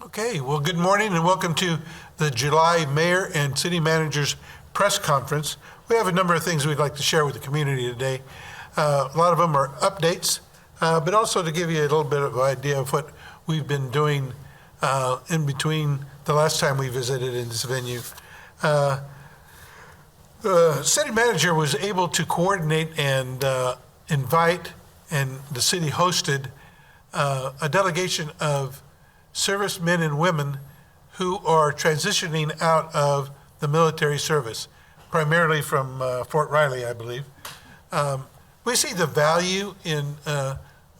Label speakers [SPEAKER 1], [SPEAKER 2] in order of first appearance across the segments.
[SPEAKER 1] Okay, well, good morning and welcome to the July Mayor and City Managers Press Conference. We have a number of things we'd like to share with the community today. A lot of them are updates, but also to give you a little bit of an idea of what we've been doing in between the last time we visited in this venue. The city manager was able to coordinate and invite, and the city hosted a delegation of servicemen and women who are transitioning out of the military service, primarily from Fort Riley, I believe. We see the value in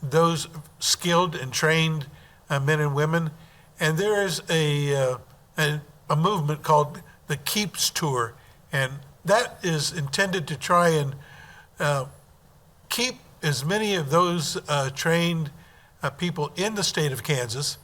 [SPEAKER 1] those skilled and trained men and women, and there is a movement called the Keeps Tour, and that is intended to try and keep as many of those trained people in the state of Kansas,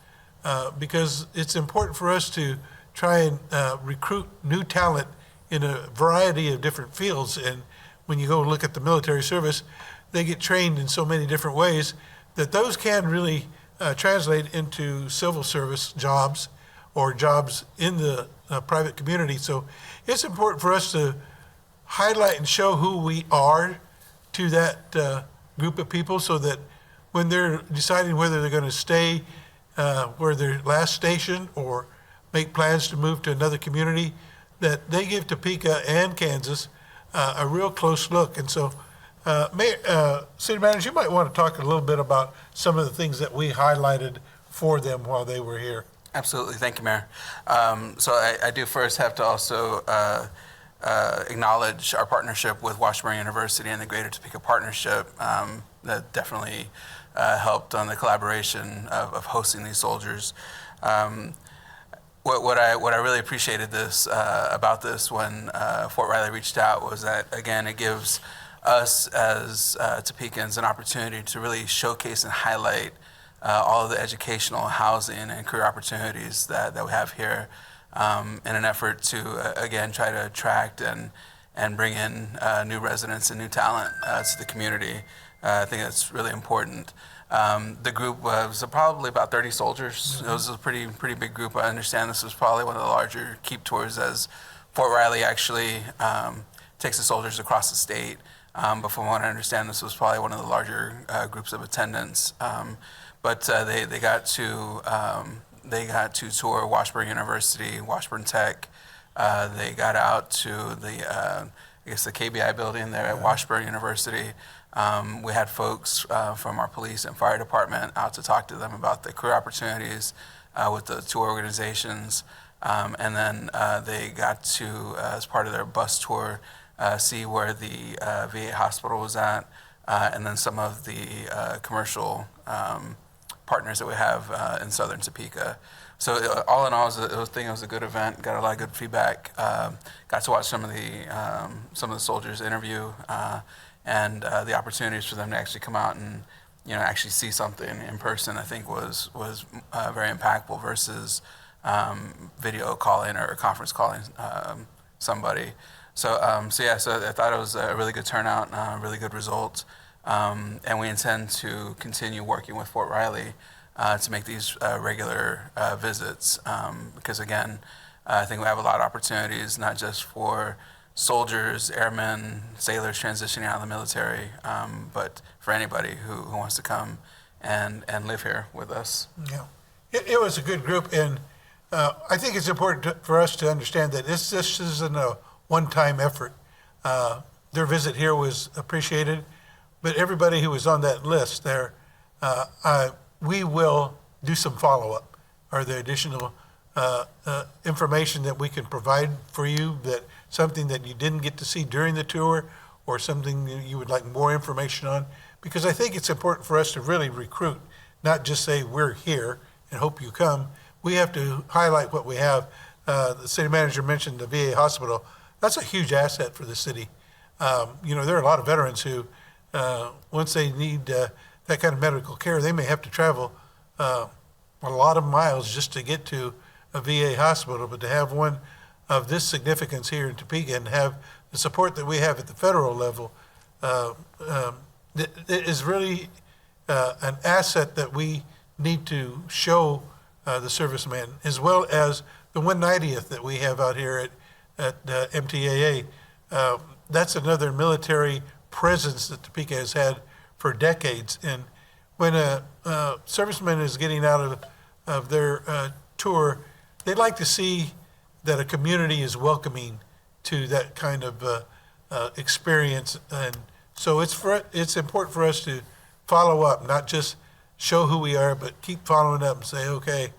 [SPEAKER 1] because it's important for us to try and recruit new talent in a variety of different fields. And when you go look at the military service, they get trained in so many different ways that those can really translate into civil service jobs or jobs in the private community. So it's important for us to highlight and show who we are to that group of people, so that when they're deciding whether they're going to stay where their last station or make plans to move to another community, that they give Topeka and Kansas a real close look. And so, City Manager, you might want to talk a little bit about some of the things that we highlighted for them while they were here.
[SPEAKER 2] Absolutely. Thank you, Mayor. So I do first have to also acknowledge our partnership with Washburn University and the Greater Topeka Partnership. That definitely helped on the collaboration of hosting these soldiers. What I really appreciated about this when Fort Riley reached out was that, again, it gives us as Topekans an opportunity to really showcase and highlight all of the educational, housing, and career opportunities that we have here, in an effort to, again, try to attract and bring in new residents and new talent to the community. I think that's really important. The group was probably about 30 soldiers. It was a pretty big group. I understand this was probably one of the larger keep tours, as Fort Riley actually takes the soldiers across the state. But from what I understand, this was probably one of the larger groups of attendance. But they got to tour Washburn University, Washburn Tech. They got out to the KBI building there at Washburn University. We had folks from our police and fire department out to talk to them about the career opportunities with the tour organizations. And then they got to, as part of their bus tour, see where the VA hospital was at, and then some of the commercial partners that we have in southern Topeka. So all in all, it was a good event. Got a lot of good feedback. Got to watch some of the soldiers interview, and the opportunities for them to actually come out and actually see something in person, I think was very impactful versus video calling or conference calling somebody. So I thought it was a really good turnout, really good results, and we intend to continue working with Fort Riley to make these regular visits, because again, I think we have a lot of opportunities, not just for soldiers, airmen, sailors transitioning out of the military, but for anybody who wants to come and live here with us.
[SPEAKER 1] Yeah, it was a good group, and I think it's important for us to understand that this isn't a one-time effort. Their visit here was appreciated, but everybody who was on that list there, we will do some follow-up. Are there additional information that we can provide for you, that something that you didn't get to see during the tour, or something that you would like more information on? Because I think it's important for us to really recruit, not just say we're here and hope you come. We have to highlight what we have. The city manager mentioned the VA hospital. That's a huge asset for the city. There are a lot of veterans who, once they need that kind of medical care, they may have to travel a lot of miles just to get to a VA hospital. But to have one of this significance here in Topeka and have the support that we have at the federal level is really an asset that we need to show the servicemen, as well as the 190th that we have out here at MTAA. That's another military presence that Topeka has had for decades. And when a serviceman is getting out of their tour, they'd like to see that a community is welcoming to that kind of experience. And so it's important for us to follow up, not just show who we are, but keep following up and say, okay,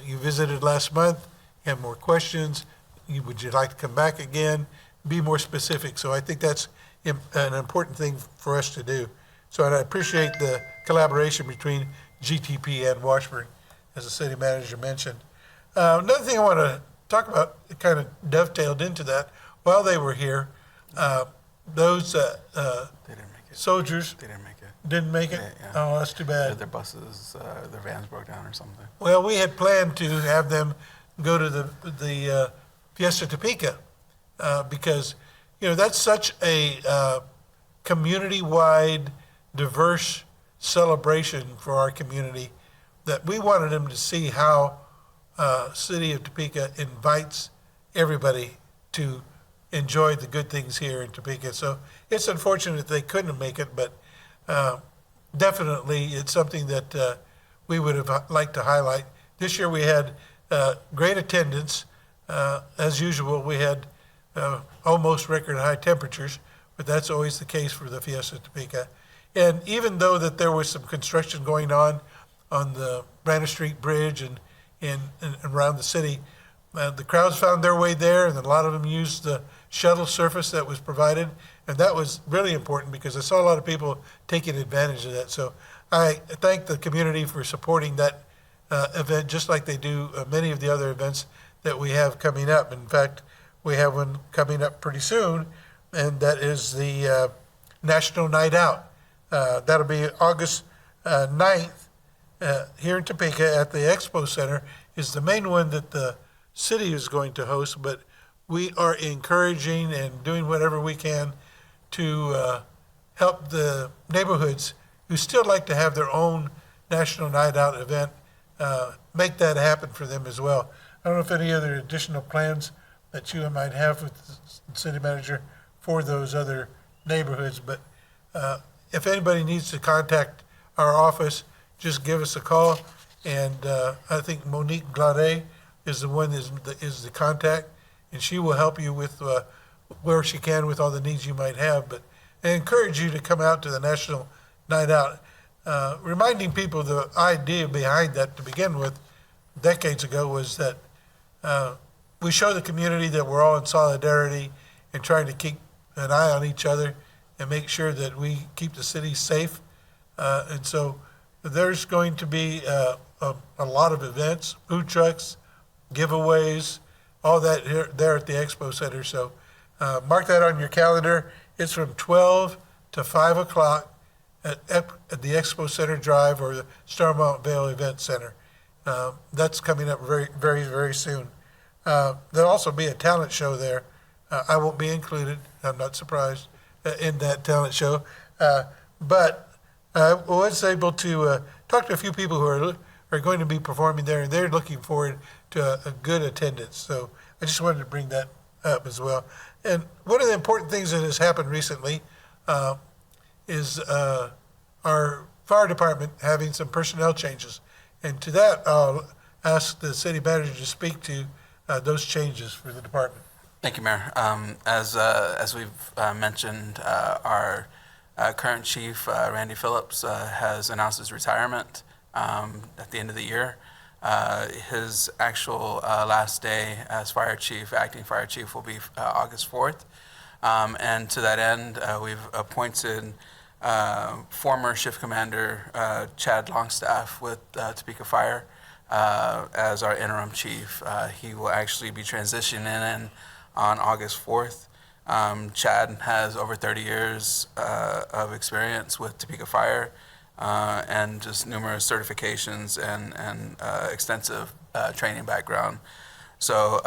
[SPEAKER 1] you visited last month, you have more questions, would you like to come back again? Be more specific. So I think that's an important thing for us to do. So and I appreciate the collaboration between GTP and Washburn, as the city manager mentioned. Another thing I want to talk about, it kind of dovetailed into that, while they were here, those
[SPEAKER 2] They didn't make it.
[SPEAKER 1] soldiers
[SPEAKER 2] They didn't make it.
[SPEAKER 1] didn't make it.
[SPEAKER 2] Yeah.
[SPEAKER 1] Oh, that's too bad.
[SPEAKER 2] Their buses, their vans broke down or something.
[SPEAKER 1] Well, we had planned to have them go to the Fiesta Topeka because, that's such a community-wide, diverse celebration for our community that we wanted them to see how City of Topeka invites everybody to enjoy the good things here in Topeka. So it's unfortunate they couldn't make it, but definitely it's something that we would have liked to highlight. This year we had great attendance. As usual, we had almost record high temperatures, but that's always the case for the Fiesta Topeka. And even though that there was some construction going on the Branna Street Bridge and around the city, the crowds found their way there, and a lot of them used the shuttle service that was provided, and that was really important because I saw a lot of people taking advantage of that. So I thank the community for supporting that event, just like they do many of the other events that we have coming up. In fact, we have one coming up pretty soon, and that is the National Night Out. That'll be August 9th here in Topeka at the Expo Center. Is the main one that the city is going to host, but we are encouraging and doing whatever we can to help the neighborhoods who still like to have their own National Night Out event, make that happen for them as well. I don't know if any other additional plans that you might have with the city manager for those other neighborhoods, but if anybody needs to contact our office, just give us a call. And I think Monique Glade is the one is the contact, and she will help you with where she can with all the needs you might have. But I encourage you to come out to the National Night Out. Reminding people the idea behind that to begin with, decades ago, was that we show the community that we're all in solidarity and trying to keep an eye on each other and make sure that we keep the city safe. And so there's going to be a lot of events, food trucks, giveaways, all that there at the Expo Center. So mark that on your calendar. It's from 12 to 5 o'clock at the Expo Center Drive or the Starmount Vale Event Center. That's coming up very, very, very soon. There'll also be a talent show there. I won't be included. I'm not surprised in that talent show. But I was able to talk to a few people who are going to be performing there, and they're looking forward to a good attendance. So I just wanted to bring that up as well. And one of the important things that has happened recently is our fire department having some personnel changes. And to that, I'll ask the city manager to speak to those changes for the department.
[SPEAKER 2] Thank you, Mayor. As we've mentioned, our current chief, Randy Phillips, has announced his retirement at the end of the year. His actual last day as fire chief, acting fire chief, will be August 4th. And to that end, we've appointed former shift commander Chad Longstaff with Topeka Fire as our interim chief. He will actually be transitioning in on August 4th. Chad has over 30 years of experience with Topeka Fire and just numerous certifications and extensive training background. So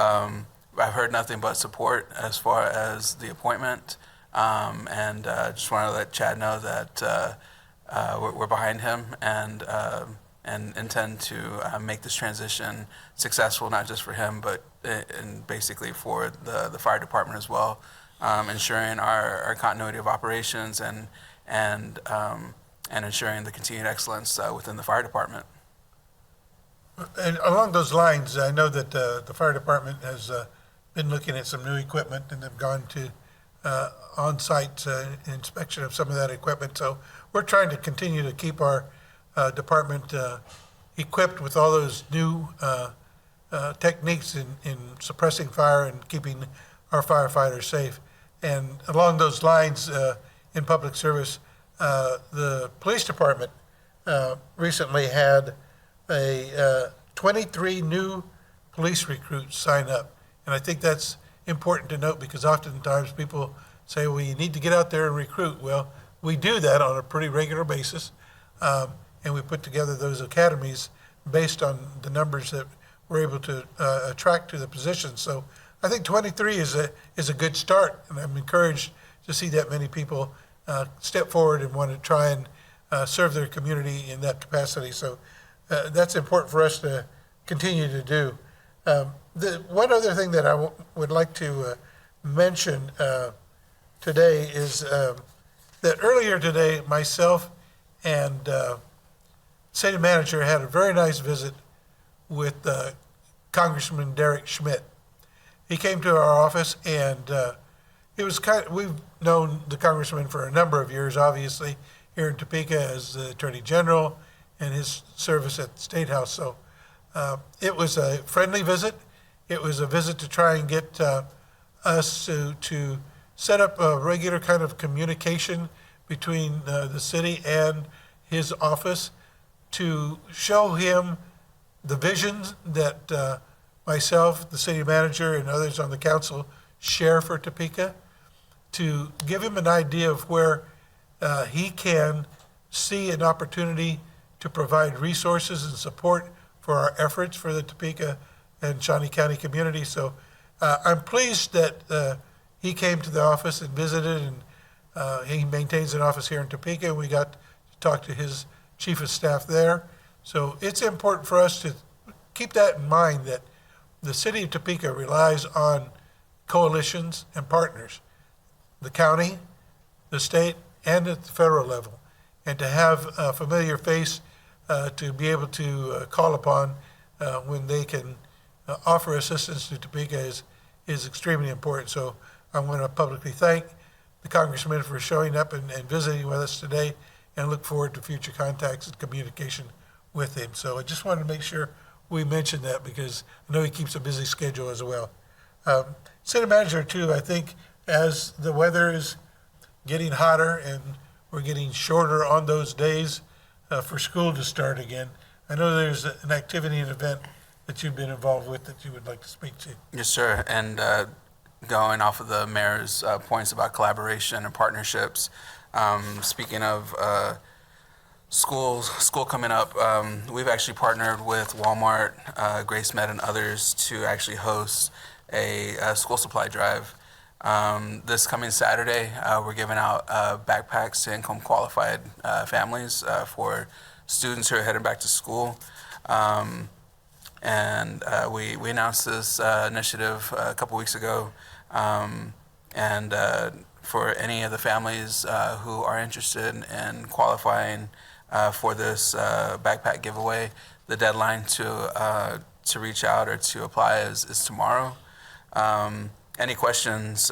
[SPEAKER 2] I've heard nothing but support as far as the appointment, and just want to let Chad know that we're behind him and and intend to make this transition successful, not just for him, but and basically for the fire department as well, ensuring our continuity of operations and ensuring the continued excellence within the fire department.
[SPEAKER 1] And along those lines, I know that the fire department has been looking at some new equipment and have gone to on-site inspection of some of that equipment. So we're trying to continue to keep our department equipped with all those new techniques in suppressing fire and keeping our firefighters safe. And along those lines, in public service, the police department recently had 23 new police recruits sign up. And I think that's important to note because oftentimes people say, well, you need to get out there and recruit. Well, we do that on a pretty regular basis. And we put together those academies based on the numbers that we're able to attract to the position. So I think 23 is a good start. And I'm encouraged to see that many people step forward and want to try and serve their community in that capacity. So that's important for us to continue to do. The one other thing that I would like to mention today is that earlier today, myself and city manager had a very nice visit with Congressman Derek Schmidt. He came to our office, and it was we've known the congressman for a number of years, obviously, here in Topeka as the Attorney General and his service at the State House. So it was a friendly visit. It was a visit to try and get us to set up a regular kind of communication between the city and his office to show him the visions that myself, the city manager, and others on the council share for Topeka, to give him an idea of where he can see an opportunity to provide resources and support for our efforts for the Topeka and Shawnee County community. So I'm pleased that he came to the office and visited, and he maintains an office here in Topeka, and we got to talk to his chief of staff there. So it's important for us to keep that in mind, that the city of Topeka relies on coalitions and partners, the county, the state, and at the federal level. And to have a familiar face to be able to call upon when they can offer assistance to Topeka is extremely important. So I want to publicly thank the congressman for showing up and visiting with us today, and look forward to future contacts and communication with him. So I just wanted to make sure we mentioned that because I know he keeps a busy schedule as well. City manager too, I think as the weather is getting hotter and we're getting shorter on those days for school to start again, I know there's an activity and event that you've been involved with that you would like to speak to.
[SPEAKER 2] Yes, sir. And going off of the mayor's points about collaboration and partnerships, speaking of school coming up, we've actually partnered with Walmart, Grace Med, and others to actually host a school supply drive. This coming Saturday, we're giving out backpacks to income qualified families for students who are heading back to school. And we announced this initiative a couple weeks ago. And for any of the families who are interested in qualifying for this backpack giveaway, the deadline to reach out or to apply is tomorrow. Any questions,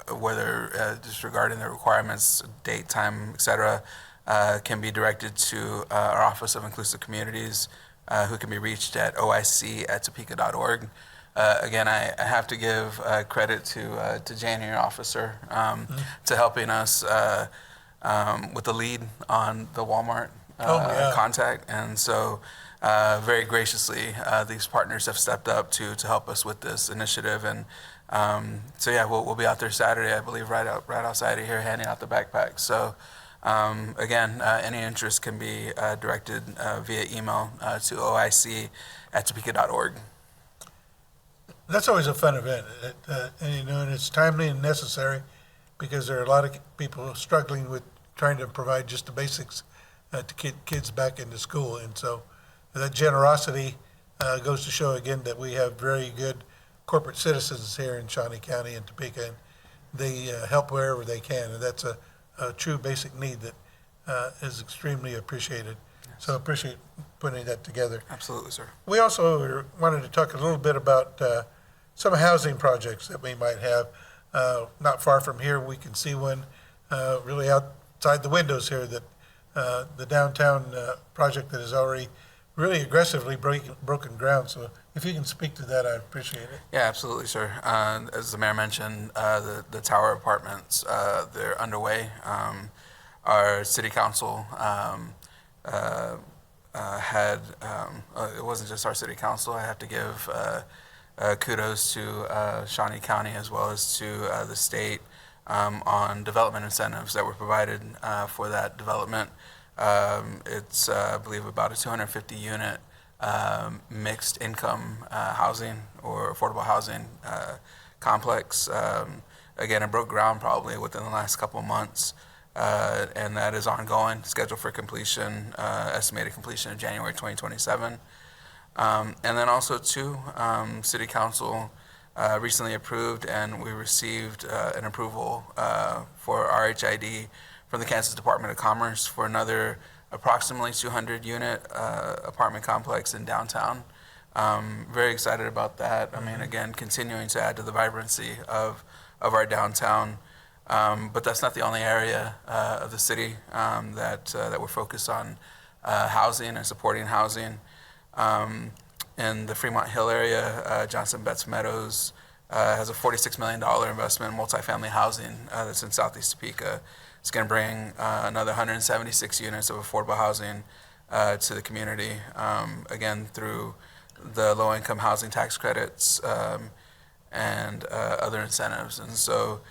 [SPEAKER 2] whether just regarding the requirements, date, time, et cetera, can be directed to our Office of Inclusive Communities, who can be reached at oic@topeka.org. Again, I have to give credit to Jane, your officer, to helping us with the lead on the Walmart contact. And so very graciously, these partners have stepped up to help us with this initiative. And so yeah, we'll be out there Saturday, I believe, right outside of here, handing out the backpacks. So again, any interest can be directed via email to oic@topeka.org.
[SPEAKER 1] That's always a fun event, and it's timely and necessary because there are a lot of people struggling with trying to provide just the basics to get kids back into school. And so that generosity goes to show again that we have very good corporate citizens here in Shawnee County and Topeka, and they help wherever they can. And that's a true basic need that is extremely appreciated. So I appreciate putting that together.
[SPEAKER 2] Absolutely, sir.
[SPEAKER 1] We also wanted to talk a little bit about some housing projects that we might have. Not far from here, we can see one really outside the windows here, that the downtown project that is already really aggressively broken ground. So if you can speak to that, I appreciate it.
[SPEAKER 2] Yeah, absolutely, sir. As the mayor mentioned, the tower apartments, they're underway. Our city council had, it wasn't just our city council. I have to give kudos to Shawnee County as well as to the state on development incentives that were provided for that development. It's, I believe, about a 250 unit mixed income housing or affordable housing complex. Again, it broke ground probably within the last couple of months, and that is ongoing, scheduled for completion, estimated completion in January 2027. And then also too, City Council recently approved, and we received an approval for RHID from the Kansas Department of Commerce for another approximately 200 unit apartment complex in downtown. Very excited about that. I mean, again, continuing to add to the vibrancy of our downtown. But that's not the only area of the city that we're focused on housing and supporting housing. In the Fremont Hill area, Johnson Betts Meadows has a $46 million investment in multifamily housing that's in Southeast Topeka. It's going to bring another 176 units of affordable housing to the community, again, through the low-income housing tax credits and other incentives. And so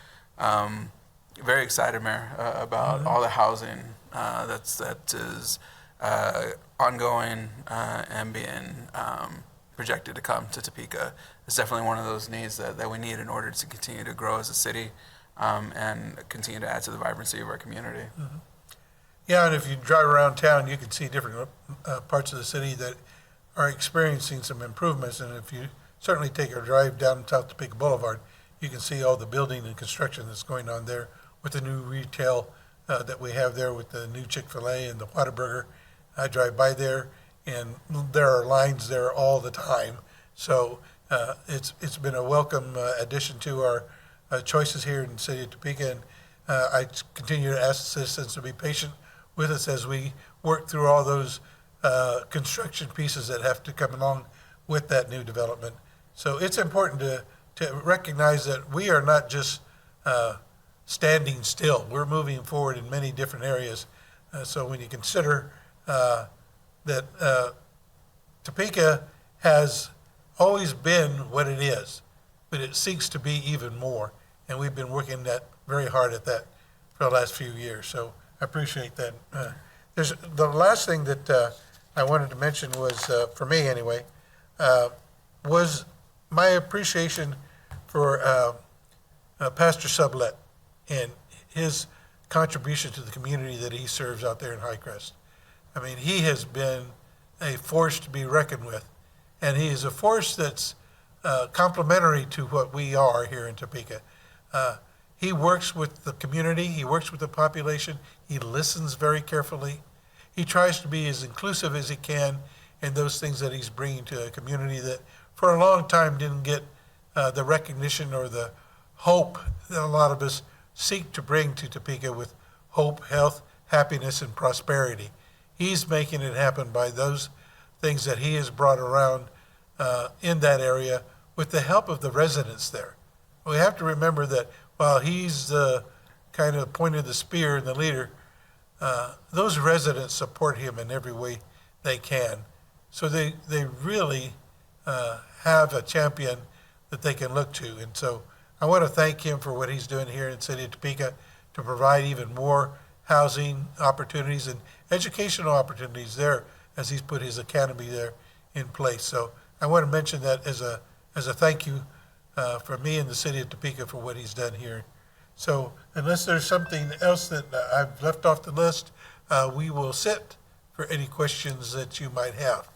[SPEAKER 2] very excited, Mayor, about all the housing that is ongoing and being projected to come to Topeka. It's definitely one of those needs that we need in order to continue to grow as a city and continue to add to the vibrancy of our community.
[SPEAKER 1] Mm-hmm. Yeah, and if you drive around town, you can see different parts of the city that are experiencing some improvements. And if you certainly take a drive down South Topeka Boulevard, you can see all the building and construction that's going on there with the new retail that we have there with the new Chick-fil-A and the Whataburger. I drive by there, and there are lines there all the time. So it's been a welcome addition to our choices here in the city of Topeka. And I continue to ask citizens to be patient with us as we work through all those construction pieces that have to come along with that new development. So it's important to recognize that we are not just standing still. We're moving forward in many different areas. So when you consider that Topeka has always been what it is, but it seeks to be even more. And we've been working very hard at that for the last few years. So I appreciate that. There's the last thing that I wanted to mention was, for me anyway, was my appreciation for Pastor Sublette and his contribution to the community that he serves out there in Highcrest. I mean, he has been a force to be reckoned with, and he is a force that's complementary to what we are here in Topeka. He works with the community, he works with the population, he listens very carefully. He tries to be as inclusive as he can in those things that he's bringing to a community that for a long time didn't get the recognition or the hope that a lot of us seek to bring to Topeka with hope, health, happiness, and prosperity. He's making it happen by those things that he has brought around in that area with the help of the residents there. We have to remember that while he's the kind of point of the spear and the leader, those residents support him in every way they can. So they really have a champion that they can look to. And so I want to thank him for what he's doing here in the city of Topeka to provide even more housing opportunities and educational opportunities there as he's put his academy there in place. So I want to mention that as a thank you for me and the city of Topeka for what he's done here So unless there's something else that I've left off the list, we will sit for any questions that you might have.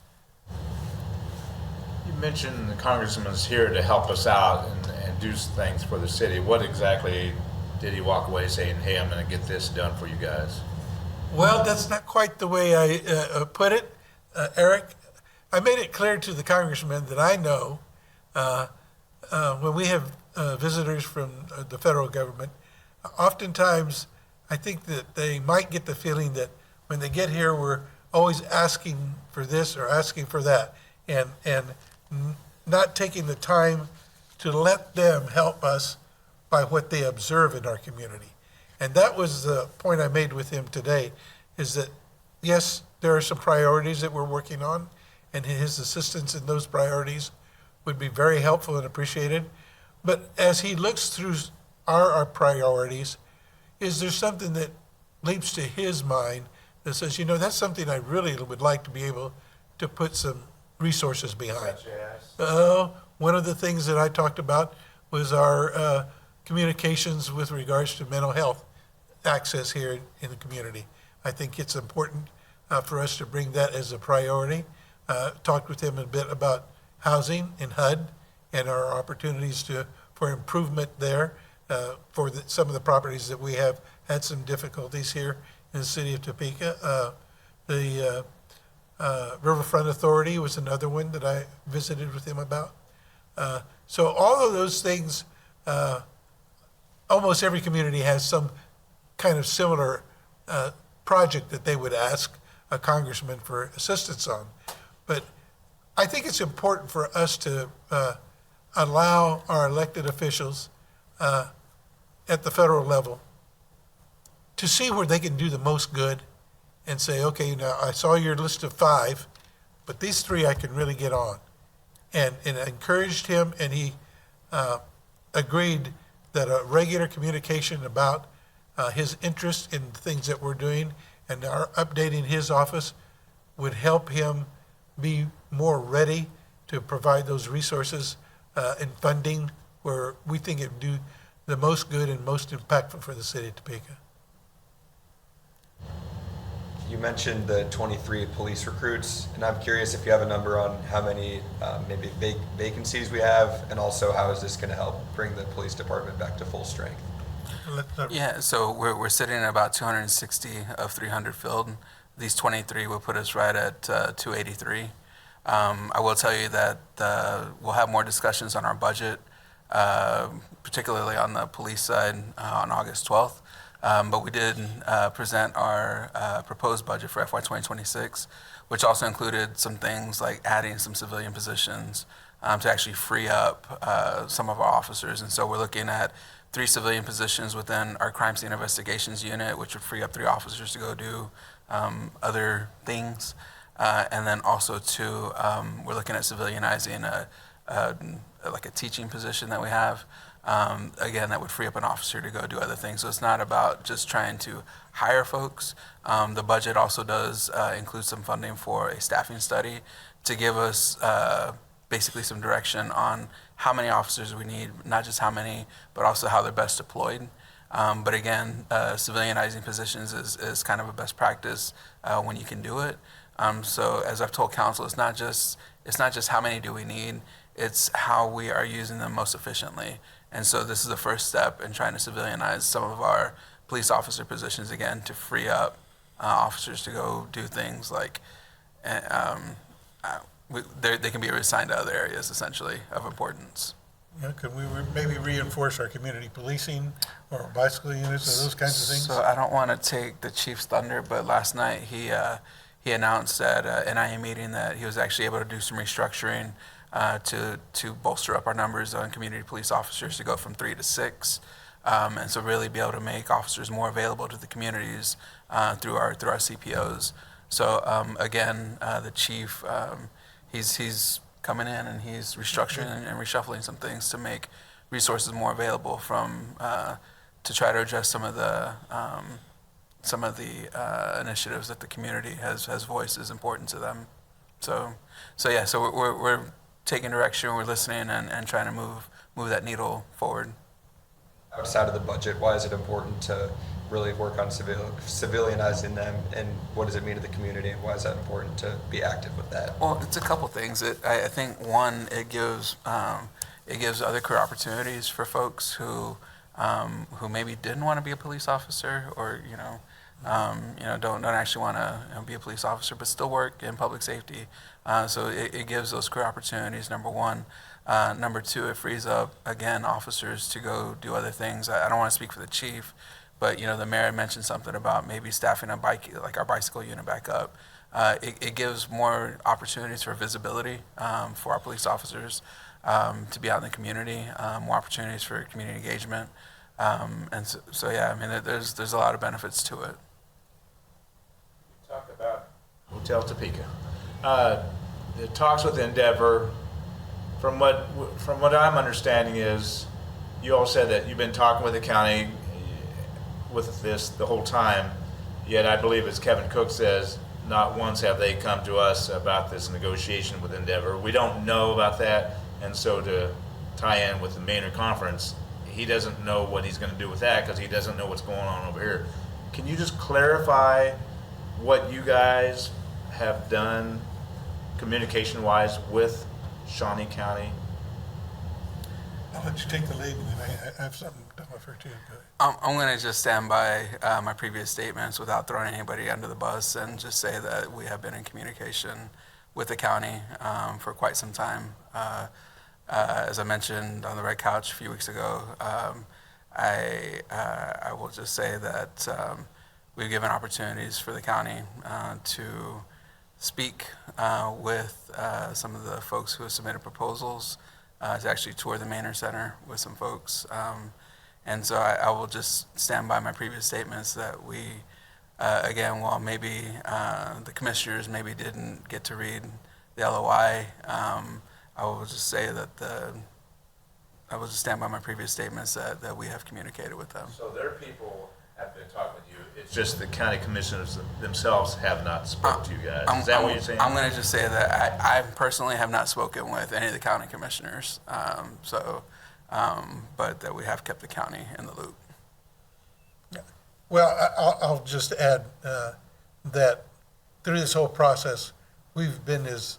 [SPEAKER 3] You mentioned the congressman's here to help us out and do things for the city. What exactly did he walk away saying, hey, I'm going to get this done for you guys?
[SPEAKER 1] Well, that's not quite the way I put it, Eric. I made it clear to the congressman that I know when we have visitors from the federal government, oftentimes I think that they might get the feeling that when they get here, we're always asking for this or asking for that, and not taking the time to let them help us by what they observe in our community. And that was the point I made with him today, is that, yes, there are some priorities that we're working on, and his assistance in those priorities would be very helpful and appreciated. But as he looks through our priorities, is there something that leaps to his mind that says, that's something I really would like to be able to put some resources behind? One of the things that I talked about was our communications with regards to mental health access here in the community. I think it's important for us to bring that as a priority. Talked with him a bit about housing in HUD and our opportunities for improvement there for some of the properties that we have had some difficulties here in the city of Topeka. The Riverfront Authority was another one that I visited with him about. So all of those things, almost every community has some kind of similar project that they would ask a congressman for assistance on. But I think it's important for us to allow our elected officials at the federal level to see where they can do the most good and say, okay, now I saw your list of 5, but these 3 I can really get on. And I encouraged him, and he agreed that a regular communication about his interest in the things that we're doing and our updating his office would help him be more ready to provide those resources and funding where we think it would do the most good and most impactful for the city of Topeka.
[SPEAKER 4] You mentioned the 23 police recruits, and I'm curious if you have a number on how many maybe vacancies we have, and also how is this going to help bring the police department back to full strength?
[SPEAKER 2] Yeah, so we're sitting at about 260 of 300 filled. These 23 will put us right at 283. I will tell you that we'll have more discussions on our budget, particularly on the police side, on August 12th. But we did present our proposed budget for FY 2026, which also included some things like adding some civilian positions to actually free up some of our officers. And so we're looking at 3 civilian positions within our crime scene investigations unit, which would free up 3 officers to go do other things. And then also too, we're looking at civilianizing like a teaching position that we have. Again, that would free up an officer to go do other things. So it's not about just trying to hire folks. The budget also does include some funding for a staffing study to give us basically some direction on how many officers we need, not just how many, but also how they're best deployed. But again, civilianizing positions is kind of a best practice when you can do it. So as I've told council, it's not just how many do we need, it's how we are using them most efficiently. And so this is the first step in trying to civilianize some of our police officer positions again to free up officers to go do things like they can be reassigned to other areas essentially of importance.
[SPEAKER 1] Yeah, could we maybe reinforce our community policing or bicycle units or those kinds of things?
[SPEAKER 2] So I don't want to take the chief's thunder, but last night he announced at an NIA meeting that he was actually able to do some restructuring to bolster up our numbers on community police officers to go from 3 to 6, and so really be able to make officers more available to the communities through our CPOs. So again, the chief, he's coming in and he's restructuring and reshuffling some things to make resources more available to try to address some of the initiatives that the community has voiced as important to them. So we're taking direction, we're listening, and trying to move that needle forward.
[SPEAKER 4] outside of the budget? Why is it important to really work on civilianizing them, and what does it mean to the community, and why is that important to be active with that?
[SPEAKER 2] Well, it's a couple things. I think one, it gives other career opportunities for folks who maybe didn't want to be a police officer, or don't actually want to be a police officer, but still work in public safety. So it gives those career opportunities. Number one. Number two, it frees up again officers to go do other things. I don't want to speak for the chief, but the mayor mentioned something about maybe staffing a bike, like our bicycle unit back up. It gives more opportunities for visibility for our police officers to be out in the community, more opportunities for community engagement, and so yeah, I mean, there's a lot of benefits to it.
[SPEAKER 3] Talk about Hotel Topeka. The talks with Endeavor, from what I'm understanding is, you all said that you've been talking with the county with this the whole time, yet I believe, as Kevin Cook says, not once have they come to us about this negotiation with Endeavor. We don't know about that, and so to tie in with the Maynard Conference, he doesn't know what he's going to do with that because he doesn't know what's going on over here. Can you just clarify what you guys have done communication-wise with Shawnee County?
[SPEAKER 1] I'll let you take the lead, and then I have something to offer too. Go ahead.
[SPEAKER 2] I'm going to just stand by my previous statements without throwing anybody under the bus, and just say that we have been in communication with the county for quite some time. As I mentioned on the Red Couch a few weeks ago, I will just say that we've given opportunities for the county to speak with some of the folks who have submitted proposals to actually tour the Maynard Center with some folks. And so I will just stand by my previous statements that we, again, while maybe the commissioners maybe didn't get to read the LOI, I will just say that I will just stand by my previous statements that we have communicated with them.
[SPEAKER 3] So their people have been talking with you. It's just the county commissioners themselves have not spoke to you guys. Is that what you're saying?
[SPEAKER 2] I'm going to just say that I personally have not spoken with any of the county commissioners. But that we have kept the county in the loop.
[SPEAKER 1] Well, I'll just add that through this whole process, we've been as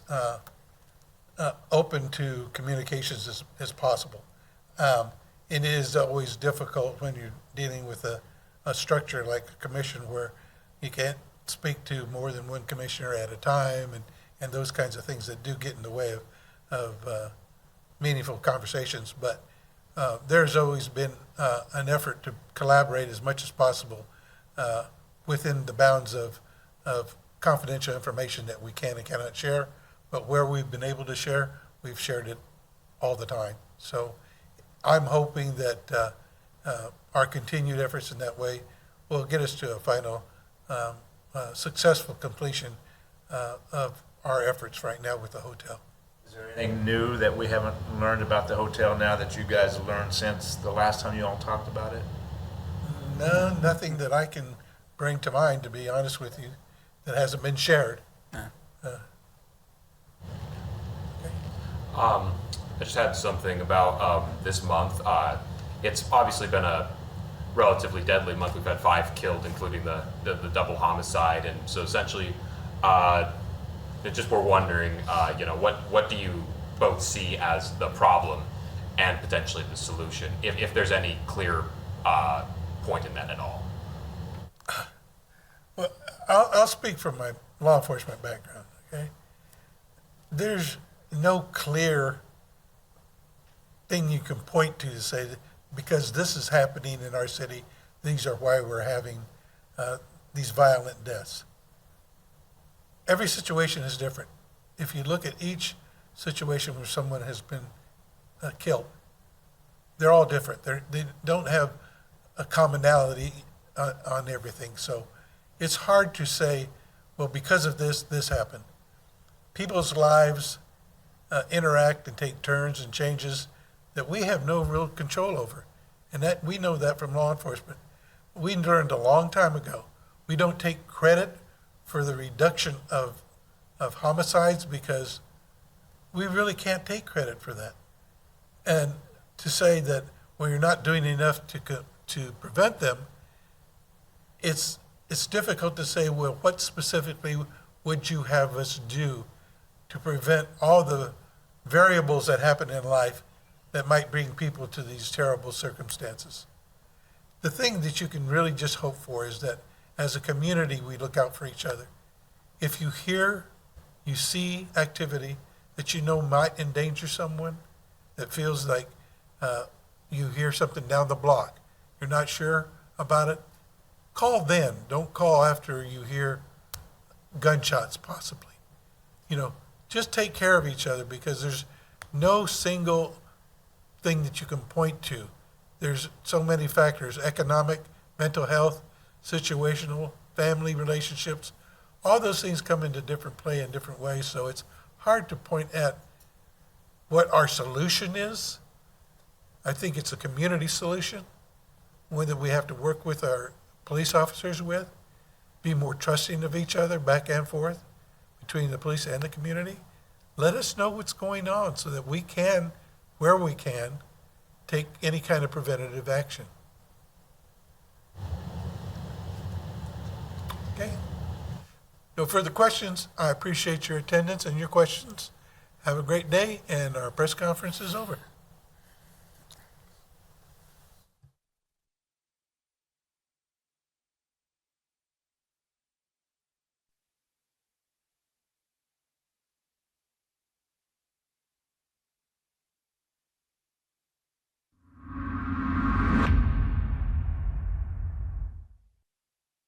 [SPEAKER 1] open to communications as possible. It is always difficult when you're dealing with a structure like a commission where you can't speak to more than one commissioner at a time, and those kinds of things that do get in the way of meaningful conversations. But there's always been an effort to collaborate as much as possible within the bounds of confidential information that we can and cannot share. But where we've been able to share, we've shared it all the time. So I'm hoping that our continued efforts in that way will get us to a final successful completion of our efforts right now with the hotel.
[SPEAKER 3] Is there anything new that we haven't learned about the hotel now that you guys have learned since the last time you all talked about it?
[SPEAKER 1] No, nothing that I can bring to mind, to be honest with you, that hasn't been shared.
[SPEAKER 2] Yeah.
[SPEAKER 5] I just had something about this month. It's obviously been a relatively deadly month. We've had 5 killed, including the double homicide, and so essentially, we're wondering, what do you both see as the problem and potentially the solution, if there's any clear point in that at all?
[SPEAKER 1] Well, I'll speak from my law enforcement background, okay? There's no clear thing you can point to say that because this is happening in our city, these are why we're having these violent deaths. Every situation is different. If you look at each situation where someone has been killed, they're all different. They don't have a commonality on everything. So it's hard to say, well, because of this, this happened. People's lives interact and take turns and changes that we have no real control over. And that we know that from law enforcement. We learned a long time ago, we don't take credit for the reduction of homicides because we really can't take credit for that. And to say that when you're not doing enough to prevent them, it's difficult to say, well, what specifically would you have us do to prevent all the variables that happen in life that might bring people to these terrible circumstances. The thing that you can really just hope for is that as a community, we look out for each other. If you hear, you see activity that you know might endanger someone, that feels like you hear something down the block, you're not sure about it, call then. Don't call after you hear gunshots possibly. Just take care of each other, because there's no single thing that you can point to. There's so many factors: economic, mental health, situational, family relationships. All those things come into different play in different ways, so it's hard to point at what our solution is. I think it's a community solution, one that we have to work with our police officers with, be more trusting of each other back and forth between the police and the community. Let us know what's going on so that we can, where we can, take any kind of preventative action. Okay? No further questions. I appreciate your attendance and your questions. Have a great day, and our press conference is over.